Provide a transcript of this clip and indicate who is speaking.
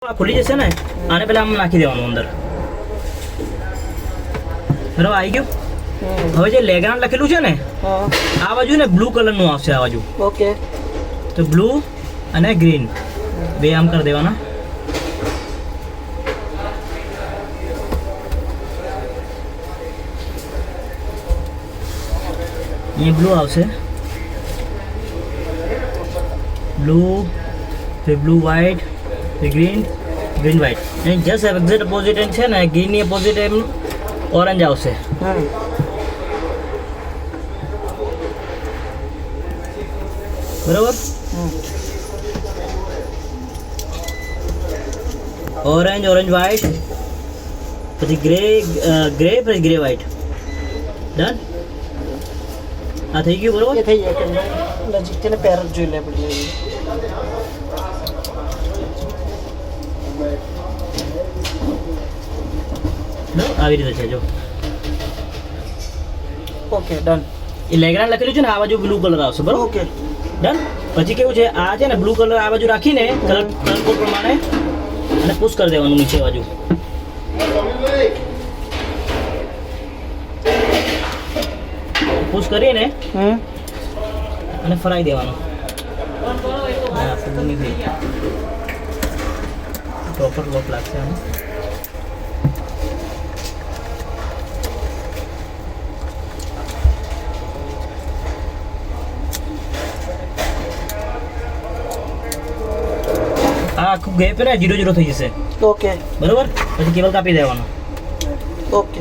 Speaker 1: આ ખુલી જશે ને આને પહેલા આમ નાખી દેવાનું અંદર બરાબર આવી ગયું હવે જે લેગ્રાન્ડ લખેલું છે ને આ બાજુ ને બ્લુ કલરનું આવશે આ બાજુ
Speaker 2: ઓકે
Speaker 1: તો બ્લુ અને ગ્રીન બે આમ કરી દેવાના ये ब्लू આવશે ब्लू फिर ब्लू वाइट फिर ग्रीन ग्रीन वाइट અને જસ્ટ એક્ઝેક્ટ ઓપોઝિટ છે ને ગ્રીન ની ઓપોઝિટ એમ ઓરેન્જ આવશે બરાબર ઓરેન્જ ઓરેન્જ વાઇટ પછી ગ્રે ગ્રે પછી ગ્રે વાઇટ ડન આ થઈ ગયું બરોબર
Speaker 2: એ થઈ જાય કે નજીકથી ને પેરેટ જોઈ લે પડી
Speaker 1: આવી રીતે છે જો
Speaker 2: ઓકે ડન
Speaker 1: એ લેગ્રાન્ડ લખેલું છે ને આ બાજુ બ્લુ કલર આવશે બરોબર
Speaker 2: ઓકે
Speaker 1: ડન પછી કેવું છે આ છે ને બ્લુ કલર આ બાજુ રાખીને કલર કોડ પ્રમાણે અને પુશ કરી દેવાનું નીચે બાજુ પુશ કરીને અને ફરાઈ દેવાનું પ્રોપર લોક લાગશે આમાં આખું ગેપ ને 0 0 થઈ જશે
Speaker 2: ઓકે
Speaker 1: બરોબર પછી કેબલ કાપી દેવાનો
Speaker 2: ઓકે